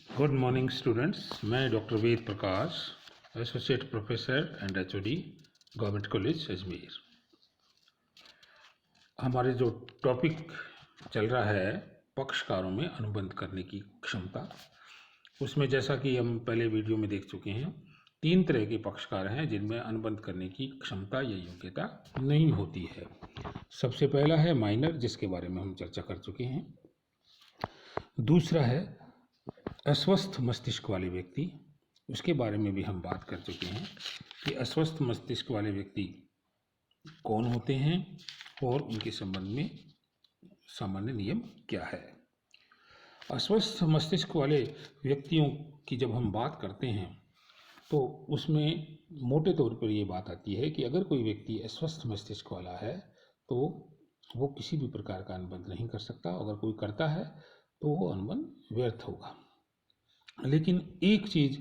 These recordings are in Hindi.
Good morning students. मैं doctor Ved Prakash, associate professor and HOD, government college Ajmer. हमारे जो टॉपिक चल रहा है पक्षकारों में अनुबंध करने की क्षमता, उसमें जैसा कि हम पहले वीडियो में देख चुके हैं, 3 तरह के पक्षकार हैं जिनमें अनुबंध करने की क्षमता या योग्यता नहीं होती है। सबसे पहला है माइनर, जिसके बारे में हम चर्चा कर चुके हैं। दूसरा है अस्वस्थ मस्तिष्क वाले व्यक्ति, उसके बारे में भी हम बात कर चुके हैं कि अस्वस्थ मस्तिष्क वाले व्यक्ति कौन होते हैं और उनके संबंध में सामान्य नियम क्या है। अस्वस्थ मस्तिष्क वाले व्यक्तियों की जब हम बात करते हैं तो उसमें मोटे तौर पर ये बात आती है कि अगर कोई व्यक्ति अस्वस्थ मस्तिष्क वाला है तो वो किसी भी प्रकार का अनुबंध नहीं कर सकता। अगर कोई करता है तो वो अनुबंध व्यर्थ होगा। लेकिन एक चीज़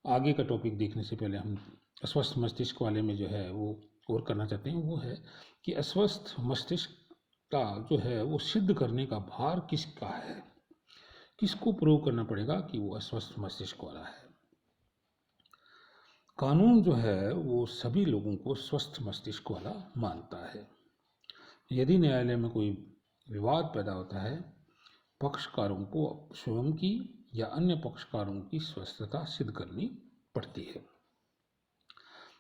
आगे का टॉपिक देखने से पहले हम अस्वस्थ मस्तिष्क वाले में जो है वो और करना चाहते हैं, वो है कि अस्वस्थ मस्तिष्क का जो है वो सिद्ध करने का भार किसका है, किसको प्रूव करना पड़ेगा कि वो अस्वस्थ मस्तिष्क वाला है। कानून जो है वो सभी लोगों को स्वस्थ मस्तिष्क वाला मानता है। यदि न्यायालय में कोई विवाद पैदा होता है, पक्षकारों को स्वयं की या अन्य पक्षकारों की स्वस्थता सिद्ध करनी पड़ती है।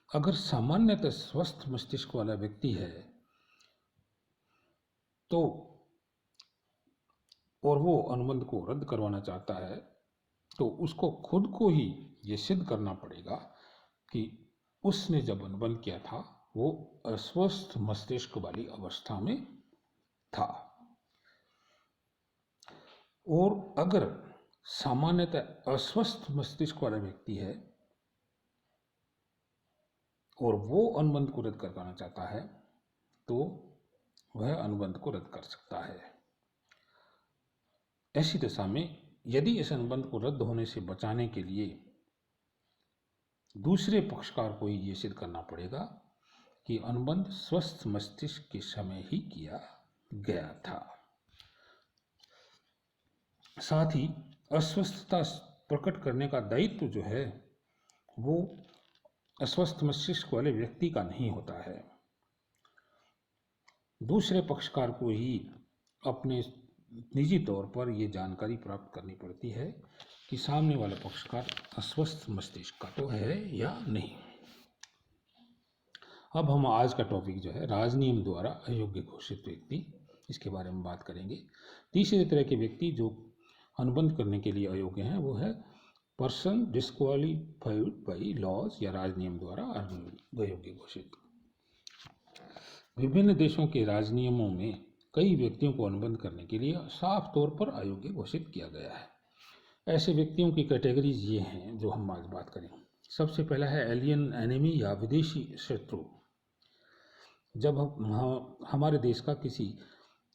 अगर सामान्यतः स्वस्थ मस्तिष्क वाला व्यक्ति है तो और वो अनुबंध को रद्द करवाना चाहता है तो उसको खुद को ही ये सिद्ध करना पड़ेगा कि उसने जब अनुबंध किया था वो अस्वस्थ मस्तिष्क वाली अवस्था में था। और अगर सामान्यतः अस्वस्थ मस्तिष्क वाला व्यक्ति है और वो अनुबंध को रद्द करवाना चाहता है तो वह अनुबंध को रद्द कर सकता है। ऐसी दशा में यदि इस अनुबंध को रद्द होने से बचाने के लिए दूसरे पक्षकार को ये सिद्ध करना पड़ेगा कि अनुबंध स्वस्थ मस्तिष्क के समय ही किया गया था। साथ ही अस्वस्थता प्रकट करने का दायित्व जो है वो अस्वस्थ मस्तिष्क वाले व्यक्ति का नहीं होता है। दूसरे पक्षकार को ही अपने निजी तौर पर ये जानकारी प्राप्त करनी पड़ती है कि सामने वाला पक्षकार अस्वस्थ मस्तिष्क का तो है या नहीं। अब हम आज का टॉपिक जो है राजनियम द्वारा अयोग्य घोषित व्यक्ति, इसके बारे में बात करेंगे। तीसरे तरह के व्यक्ति जो अनुबंध करने के लिए अयोग्य हैं वो है पर्सन डिस्क्वालीफाइड बाई लॉज या राजनियम द्वारा अयोग्य घोषित। विभिन्न देशों के राजनियमों में कई व्यक्तियों को अनुबंध करने के लिए साफ तौर पर अयोग्य घोषित किया गया है। ऐसे व्यक्तियों की कैटेगरीज ये हैं जो हम आज बात करें। सबसे पहला है एलियन एनिमी या विदेशी शत्रु। जब हमारे देश का किसी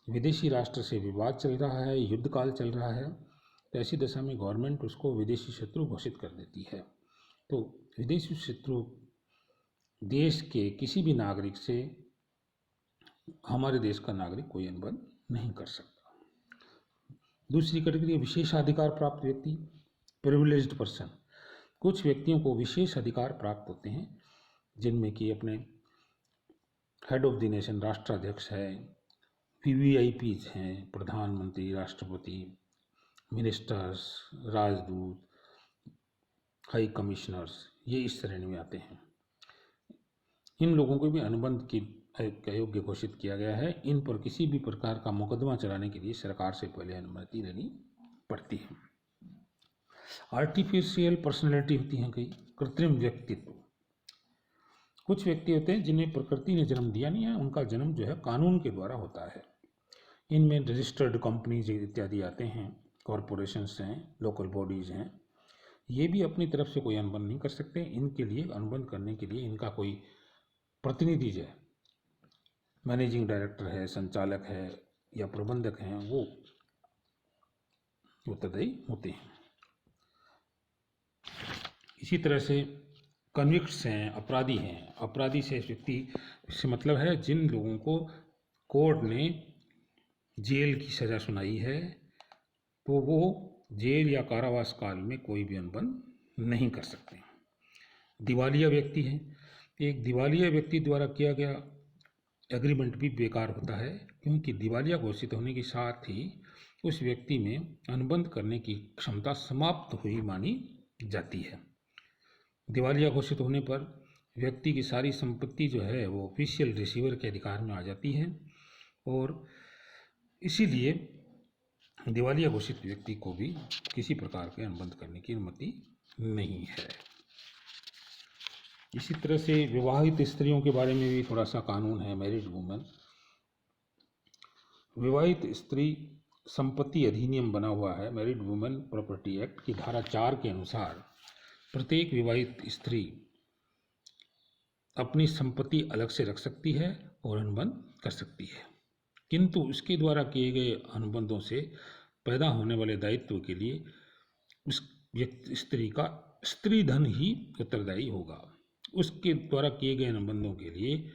विदेशी राष्ट्र से विवाद चल रहा है, युद्ध काल चल रहा है, तो ऐसी दशा में गवर्नमेंट उसको विदेशी शत्रु घोषित कर देती है। तो विदेशी शत्रु देश के किसी भी नागरिक से हमारे देश का नागरिक कोई अनुबंध नहीं कर सकता। दूसरी कैटेगरी है विशेषाधिकार प्राप्त व्यक्ति, प्रिविलेज्ड पर्सन। कुछ व्यक्तियों को विशेष अधिकार प्राप्त होते हैं जिनमें कि अपने हेड ऑफ द नेशन राष्ट्राध्यक्ष है, VVIPs हैं, प्रधानमंत्री, राष्ट्रपति, मिनिस्टर्स, राजदूत, हाई कमिश्नर्स, ये इस श्रेणी में आते हैं। इन लोगों को भी अनुबंध की अयोग्य घोषित किया गया है। इन पर किसी भी प्रकार का मुकदमा चलाने के लिए सरकार से पहले अनुमति लेनी पड़ती है। आर्टिफिशियल पर्सनैलिटी होती हैं कई, कृत्रिम व्यक्तित्व। कुछ व्यक्ति होते हैं जिन्हें प्रकृति ने जन्म दिया नहीं है, उनका जन्म जो है कानून के द्वारा होता है। इनमें रजिस्टर्ड कंपनीज इत्यादि आते हैं, कॉरपोरेशंस हैं, लोकल बॉडीज़ हैं। ये भी अपनी तरफ से कोई अनुबंध नहीं कर सकते। इनके लिए अनुबंध करने के लिए इनका कोई प्रतिनिधि जो है, मैनेजिंग डायरेक्टर है, संचालक है या प्रबंधक हैं, वो उत्तरदायी होते हैं। इसी तरह से कन्विक्ट्स हैं, अपराधी हैं। अपराधी से व्यक्ति से मतलब है जिन लोगों को कोर्ट ने जेल की सज़ा सुनाई है तो वो जेल या कारावास काल में कोई भी अनुबंध नहीं कर सकते। दिवालिया व्यक्ति है, एक दिवालिया व्यक्ति द्वारा किया गया एग्रीमेंट भी बेकार होता है, क्योंकि दिवालिया घोषित होने के साथ ही उस व्यक्ति में अनुबंध करने की क्षमता समाप्त हुई मानी जाती है। दिवालिया घोषित होने पर व्यक्ति की सारी संपत्ति जो है वो ऑफिशियल रिसीवर के अधिकार में आ जाती है, और इसीलिए दिवालिया घोषित व्यक्ति को भी किसी प्रकार के अनुबंध करने की अनुमति नहीं है। इसी तरह से विवाहित स्त्रियों के बारे में भी थोड़ा सा कानून है। मैरिड वुमेन, विवाहित स्त्री संपत्ति अधिनियम बना हुआ है, मैरिड वुमेन प्रॉपर्टी एक्ट की धारा 4 के अनुसार प्रत्येक विवाहित स्त्री अपनी संपत्ति अलग से रख सकती है और अनुबंध कर सकती है, किंतु उसके द्वारा किए गए अनुबंधों से पैदा होने वाले दायित्व के लिए उस स्त्री का स्त्री धन ही उत्तरदायी होगा। उसके द्वारा किए गए अनुबंधों के लिए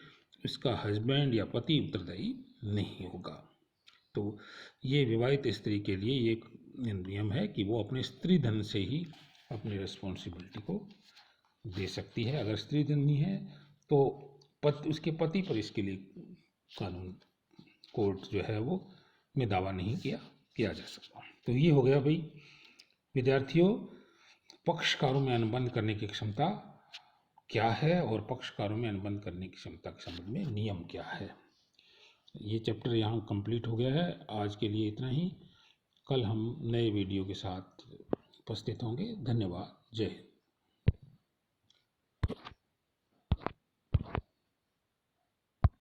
उसका हस्बैंड या पति उत्तरदायी नहीं होगा। तो ये विवाहित स्त्री के लिए एक नियम है कि वो अपने स्त्री धन से ही अपनी रिस्पॉन्सिबिलिटी को दे सकती है। अगर स्त्री धन नहीं है तो उसके पति पर इसके लिए कानून कोर्ट जो है वो में दावा नहीं किया जा सकता। तो ये हो गया भाई विद्यार्थियों, पक्षकारों में अनुबंध करने की क्षमता क्या है और पक्षकारों में अनुबंध करने की क्षमता के संबंध में नियम क्या है। ये चैप्टर यहाँ कंप्लीट हो गया है। आज के लिए इतना ही। कल हम नए वीडियो के साथ उपस्थित होंगे। धन्यवाद। जय हिंद।